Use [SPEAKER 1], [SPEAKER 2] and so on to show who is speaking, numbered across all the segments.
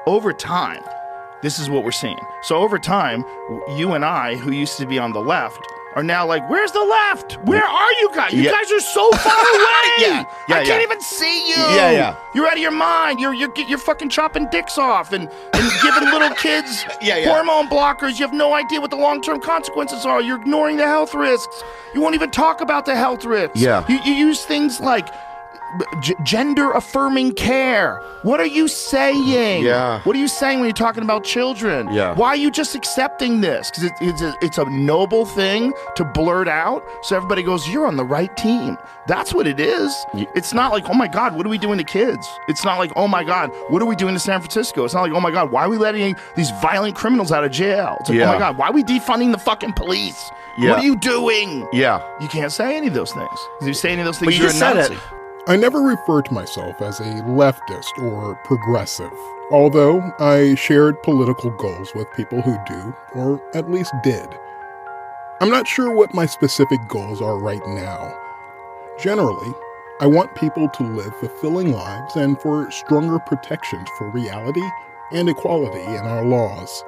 [SPEAKER 1] over time, this is what we're seeing. So over time, you and I, who used to be on the left, are now like, where's the left? Where are you guys? You guys are so far away. I can't even see you. You're out of your mind. You're fucking chopping dicks off and giving little kids hormone blockers. You have no idea what the long-term consequences are. You're ignoring the health risks. You won't even talk about the health risks. You use things like gender-affirming care. What are you saying? What are you saying when you're talking about children? Why are you just accepting this? Because it's a noble thing to blurt out, so everybody goes, you're on the right team. That's what it is. It's not like, oh my God, what are we doing to kids? It's not like, oh my God, what are we doing to San Francisco? It's not like, oh my God, why are we letting these violent criminals out of jail? It's like, oh my God, why are we defunding the fucking police? What are you doing? You can't say any of those things. If you say any of those things, you're a Nazi.
[SPEAKER 2] I never refer to myself as a leftist or progressive, although I shared political goals with people who do, or at least did. I'm not sure what my specific goals are right now. Generally, I want people to live fulfilling lives and for stronger protections for reality and equality in our laws.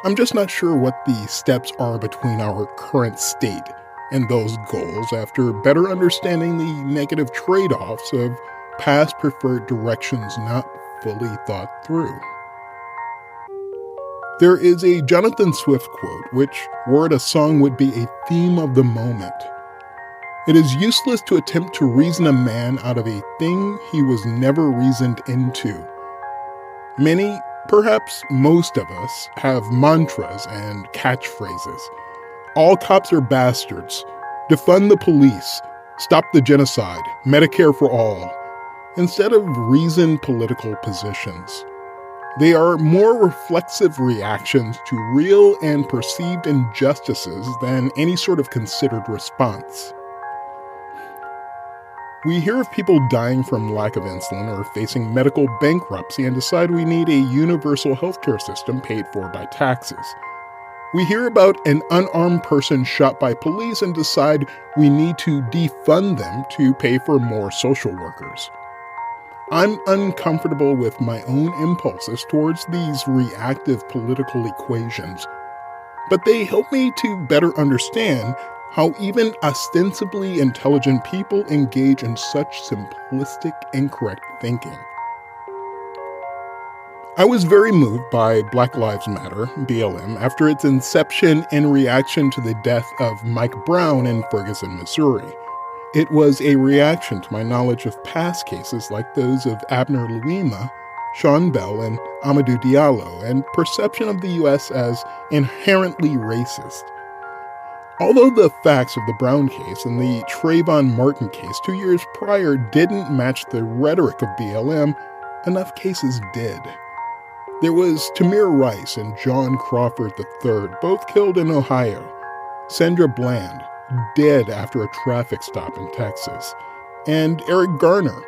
[SPEAKER 2] I'm just not sure what the steps are between our current state and those goals after better understanding the negative trade-offs of past preferred directions not fully thought through. There is a Jonathan Swift quote which, were it a song, would be a theme of the moment. It is useless to attempt to reason a man out of a thing he was never reasoned into. Many, perhaps most of us, have mantras and catchphrases. All cops are bastards. Defund the police. Stop the genocide. Medicare for all. Instead of reasoned political positions. They are more reflexive reactions to real and perceived injustices than any sort of considered response. We hear of people dying from lack of insulin or facing medical bankruptcy and decide we need a universal healthcare system paid for by taxes. We hear about an unarmed person shot by police and decide we need to defund them to pay for more social workers. I'm uncomfortable with my own impulses towards these reactive political equations, but they help me to better understand how even ostensibly intelligent people engage in such simplistic, incorrect thinking. I was very moved by Black Lives Matter, BLM, after its inception in reaction to the death of Mike Brown in Ferguson, Missouri. It was a reaction to my knowledge of past cases like those of Abner Louima, Sean Bell, and Amadou Diallo, and perception of the U.S. as inherently racist. Although the facts of the Brown case and the Trayvon Martin case 2 years prior didn't match the rhetoric of BLM, enough cases did. There was Tamir Rice and John Crawford III, both killed in Ohio. Sandra Bland, dead after a traffic stop in Texas. And Eric Garner,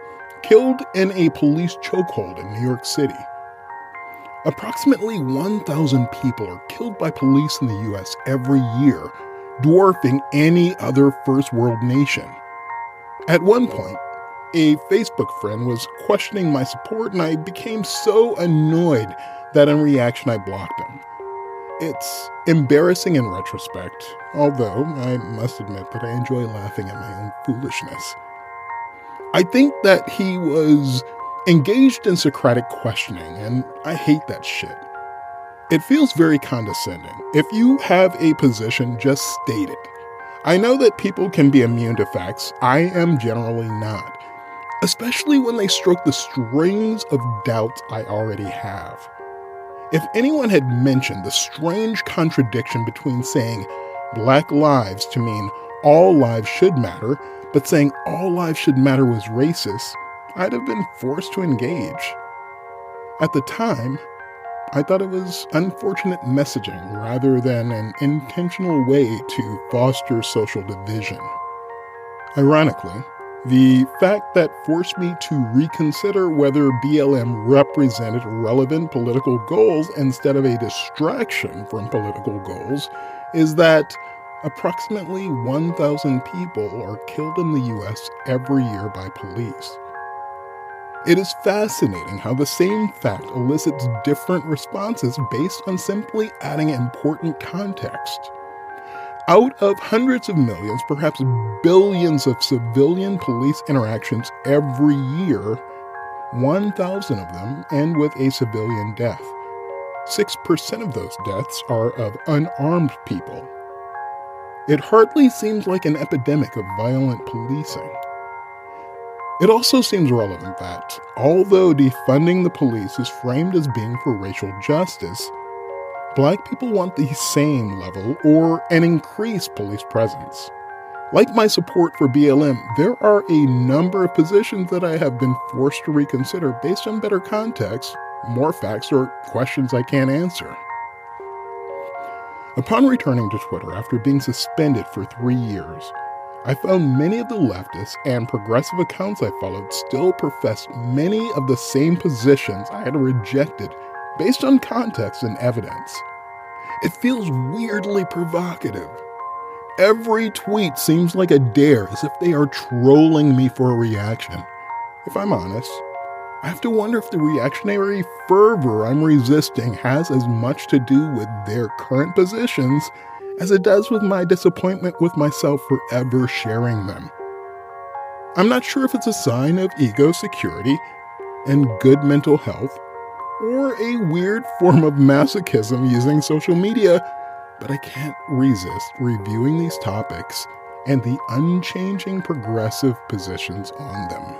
[SPEAKER 2] killed in a police chokehold in New York City. Approximately 1,000 people are killed by police in the U.S. every year, dwarfing any other first world nation. At one point, a Facebook friend was questioning my support, and I became so annoyed that in reaction I blocked him. It's embarrassing in retrospect, although I must admit that I enjoy laughing at my own foolishness. I think that he was engaged in Socratic questioning, and I hate that shit. It feels very condescending. If you have a position, just state it. I know that people can be immune to facts. I am generally not. Especially when they stroke the strings of doubts I already have. If anyone had mentioned the strange contradiction between saying Black lives to mean all lives should matter, but saying all lives should matter was racist, I'd have been forced to engage. At the time, I thought it was unfortunate messaging rather than an intentional way to foster social division. Ironically, the fact that forced me to reconsider whether BLM represented relevant political goals instead of a distraction from political goals is that approximately 1,000 people are killed in the U.S. every year by police. It is fascinating how the same fact elicits different responses based on simply adding important context. Out of hundreds of millions, perhaps billions of civilian police interactions every year, 1,000 of them end with a civilian death. 6% of those deaths are of unarmed people. It hardly seems like an epidemic of violent policing. It also seems relevant that, although defunding the police is framed as being for racial justice, Black people want the same level or an increased police presence. Like my support for BLM, there are a number of positions that I have been forced to reconsider based on better context, more facts, or questions I can't answer. Upon returning to Twitter after being suspended for 3 years, I found many of the leftist and progressive accounts I followed still professed many of the same positions I had rejected based on context and evidence. It feels weirdly provocative. Every tweet seems like a dare, as if they are trolling me for a reaction. If I'm honest, I have to wonder if the reactionary fervor I'm resisting has as much to do with their current positions as it does with my disappointment with myself for ever sharing them. I'm not sure if it's a sign of ego security and good mental health, or a weird form of masochism using social media, but I can't resist reviewing these topics and the unchanging progressive positions on them.